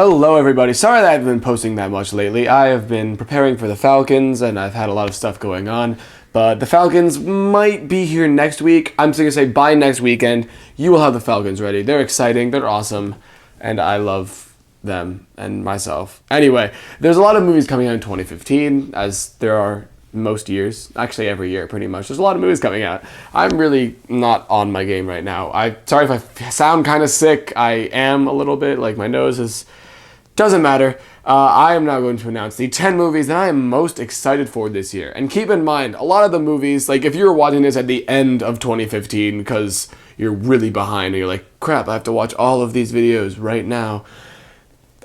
Hello everybody, sorry that I haven't been posting that much lately. I have been preparing for the Falcons and I've had a lot of stuff going on, but the Falcons might be here next week. I'm just gonna say by next weekend, you will have the Falcons ready. They're exciting, they're awesome, and I love them and myself. Anyway, there's a lot of movies coming out in 2015, as there are most years, actually every year pretty much. There's a lot of movies coming out. I'm really not on my game right now. Sorry if I sound kind of sick. I am a little bit, like my nose is, doesn't matter. I am now going to announce the 10 movies that I am most excited for this year. And keep in mind, a lot of the movies, like if you're watching this at the end of 2015 because you're really behind and you're like, crap, I have to watch all of these videos right now.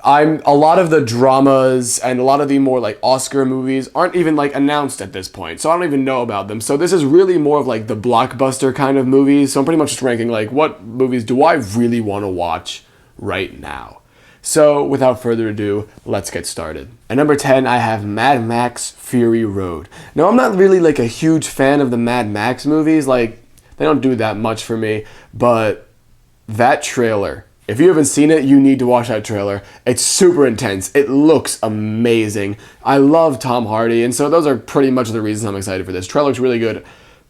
A lot of the dramas and a lot of the more like Oscar movies aren't even like announced at this point, so I don't even know about them. So this is really more of like the blockbuster kind of movies. So I'm pretty much just ranking like what movies do I really want to watch right now. So without further ado, let's get started. At number 10, I have Mad Max Fury Road. Now I'm not really like a huge fan of the Mad Max movies, like they don't do that much for me, but that trailer, if you haven't seen it, you need to watch that trailer. It's super intense. It looks amazing. I love Tom Hardy, and so those are pretty much the reasons I'm excited for this. Trailer looks really good.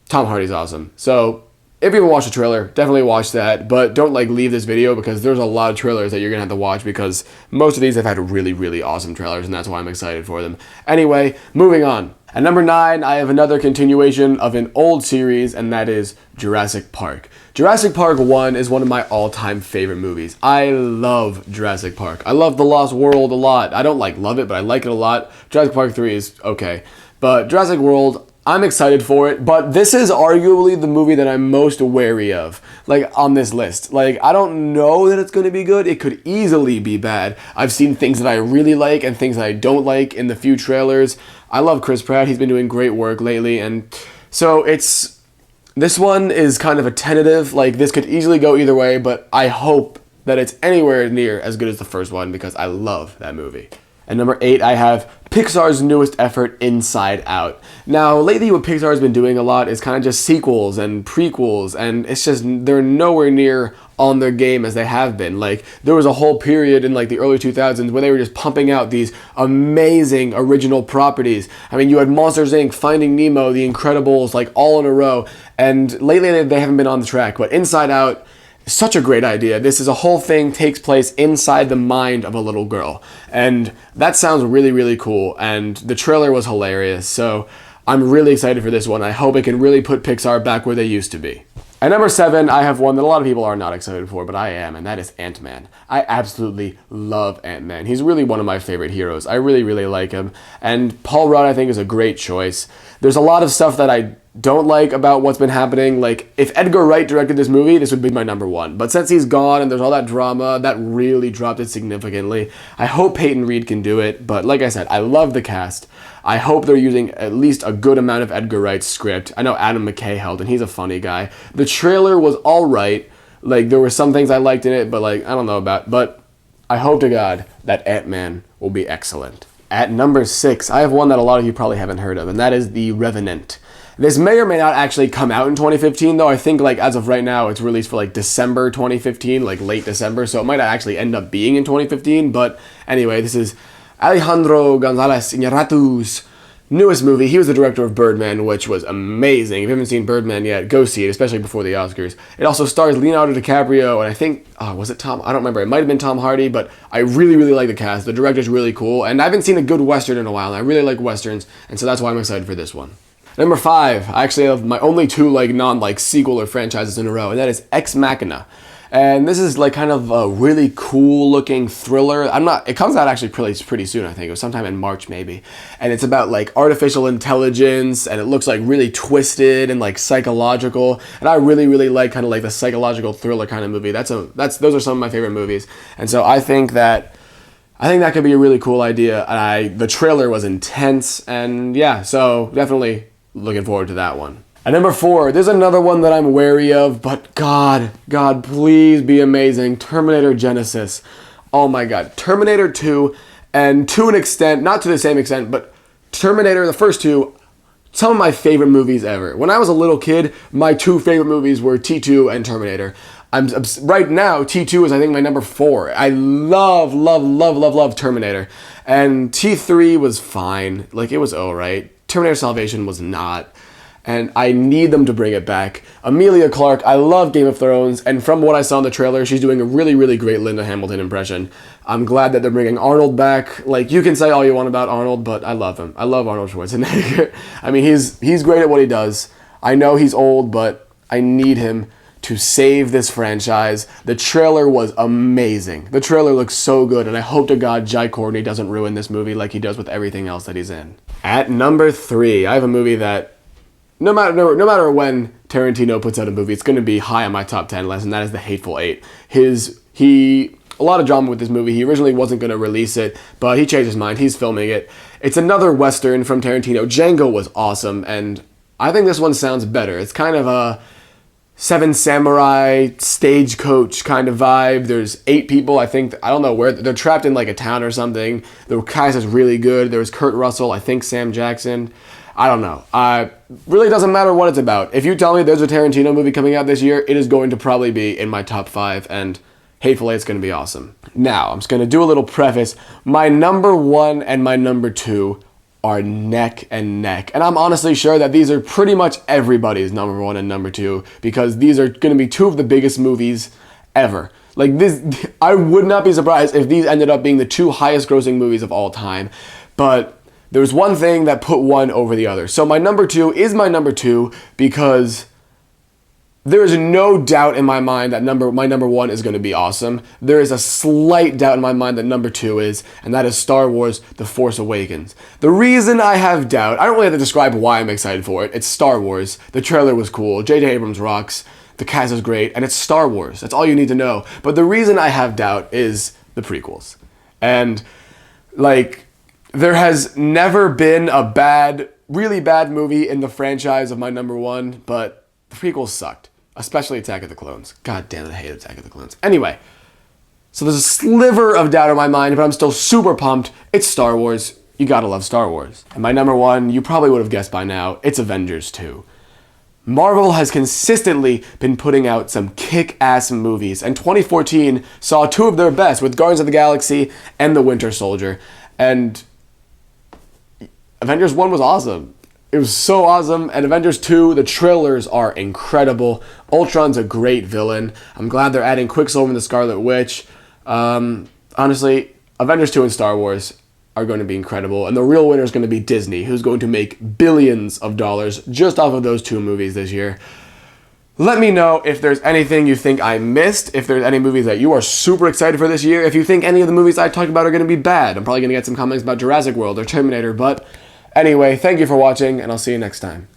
Tom Hardy's awesome. So if you haven't watched the trailer, definitely watch that, but don't like leave this video because there's a lot of trailers that you're gonna have to watch because most of these have had really, really awesome trailers, and that's why I'm excited for them. Anyway, moving on. At number 9, I have another continuation of an old series, and that is Jurassic Park. Jurassic Park 1 is one of my all-time favorite movies. I love Jurassic Park. I love The Lost World a lot. I don't like love it, but I like it a lot. Jurassic Park 3 is okay. But Jurassic World, I'm excited for it, but this is arguably the movie that I'm most wary of, like, on this list. Like, I don't know that it's going to be good. It could easily be bad. I've seen things that I really like and things that I don't like in the few trailers. I love Chris Pratt. He's been doing great work lately, and so this one is kind of a tentative. Like, this could easily go either way, but I hope that it's anywhere near as good as the first one because I love that movie. At number 8, I have Pixar's newest effort, Inside Out. Now, lately what Pixar has been doing a lot is kind of just sequels and prequels, and it's just, they're nowhere near on their game as they have been. Like, there was a whole period in like the early 2000s where they were just pumping out these amazing original properties. I mean, you had Monsters, Inc., Finding Nemo, The Incredibles, like all in a row, and lately they haven't been on the track, but Inside Out, such a great idea. This is a whole thing takes place inside the mind of a little girl. And that sounds really, really cool. And the trailer was hilarious. So I'm really excited for this one. I hope it can really put Pixar back where they used to be. At number 7, I have one that a lot of people are not excited for, but I am, and that is Ant-Man. I absolutely love Ant-Man. He's really one of my favorite heroes. I really, really like him. And Paul Rudd, I think, is a great choice. There's a lot of stuff that I don't like about what's been happening. Like, if Edgar Wright directed this movie, this would be my number 1. But since he's gone and there's all that drama, that really dropped it significantly. I hope Peyton Reed can do it, but like I said, I love the cast. I hope they're using at least a good amount of Edgar Wright's script. I know Adam McKay helped, and he's a funny guy. The trailer was alright. Like, there were some things I liked in it, but like, I don't know about, but I hope to God that Ant-Man will be excellent. At number 6, I have one that a lot of you probably haven't heard of, and that is The Revenant. This may or may not actually come out in 2015, though. I think, like, as of right now, it's released for, like, December 2015, like, late December, so it might actually end up being in 2015, but anyway, this is Alejandro González Iñárritu's newest movie. He was the director of Birdman, which was amazing. If you haven't seen Birdman yet, go see it, especially before the Oscars. It also stars Leonardo DiCaprio, and I think, was it Tom? I don't remember. It might have been Tom Hardy, but I really, really like the cast. The director's really cool, and I haven't seen a good Western in a while, and I really like Westerns, and so that's why I'm excited for this one. Number 5, I actually have my only 2 non-sequel or franchises in a row, and that is Ex Machina. And this is like kind of a really cool looking thriller. It comes out actually pretty soon, I think. It was sometime in March maybe. And it's about like artificial intelligence, and it looks like really twisted and like psychological. And I really, really like kind of like the psychological thriller kind of movie. Those are some of my favorite movies. And so I think that could be a really cool idea. And the trailer was intense, and yeah, so definitely looking forward to that one. At number 4, there's another one that I'm wary of, but God, please be amazing. Terminator Genisys. Oh my God. Terminator 2, and to an extent, not to the same extent, but Terminator, the first 2, some of my favorite movies ever. When I was a little kid, my 2 favorite movies were T2 and Terminator. Right now, T2 is, I think, my number 4. I love Terminator. And T3 was fine. Like, it was alright. Terminator Salvation was not. And I need them to bring it back. Emilia Clarke, I love Game of Thrones, and from what I saw in the trailer, she's doing a really great Linda Hamilton impression. I'm glad that they're bringing Arnold back. Like, you can say all you want about Arnold, but I love him. I love Arnold Schwarzenegger. I mean, he's great at what he does. I know he's old, but I need him to save this franchise. The trailer was amazing. The trailer looks so good, and I hope to God Jai Courtney doesn't ruin this movie like he does with everything else that he's in. At number 3, I have a movie that no matter when Tarantino puts out a movie, it's going to be high on my top 10 list, and that is The Hateful Eight. A lot of drama with this movie. He originally wasn't going to release it, but he changed his mind. He's filming it. It's another Western from Tarantino. Django was awesome, and I think this one sounds better. It's kind of a Seven Samurai stagecoach kind of vibe. There's 8 people, I don't know where, they're trapped in like a town or something. The cast is really good. There's Kurt Russell, I think Sam Jackson. I don't know. Really doesn't matter what it's about. If you tell me there's a Tarantino movie coming out this year, it is going to probably be in my top 5, and Hateful Eight's going to be awesome. Now, I'm just going to do a little preface. My number 1 and my number 2 are neck and neck. And I'm honestly sure that these are pretty much everybody's number 1 and number 2, because these are going to be 2 of the biggest movies ever. Like this, I would not be surprised if these ended up being the 2 highest grossing movies of all time. But there's one thing that put one over the other. So my number 2 is my number 2 because there is no doubt in my mind that my number 1 is going to be awesome. There is a slight doubt in my mind that number 2 is, and that is Star Wars: The Force Awakens. The reason I have doubt, I don't really have to describe why I'm excited for it. It's Star Wars. The trailer was cool. J.J. Abrams rocks. The cast is great, and it's Star Wars. That's all you need to know. But the reason I have doubt is the prequels. And, like, there has never been a really bad movie in the franchise of my number 1, but the prequels sucked. Especially Attack of the Clones. God damn it, I hate Attack of the Clones. Anyway, so there's a sliver of doubt in my mind, but I'm still super pumped. It's Star Wars. You gotta love Star Wars. And my number 1, you probably would have guessed by now, it's Avengers II. Marvel has consistently been putting out some kick-ass movies, and 2014 saw 2 of their best with Guardians of the Galaxy and The Winter Soldier. And Avengers 1 was awesome. It was so awesome. And Avengers 2, the trailers are incredible. Ultron's a great villain. I'm glad they're adding Quicksilver and the Scarlet Witch. Honestly, Avengers 2 and Star Wars are going to be incredible. And the real winner is going to be Disney, who's going to make billions of dollars just off of those 2 movies this year. Let me know if there's anything you think I missed, if there's any movies that you are super excited for this year, if you think any of the movies I talked about are going to be bad. I'm probably going to get some comments about Jurassic World or Terminator, but anyway, thank you for watching, and I'll see you next time.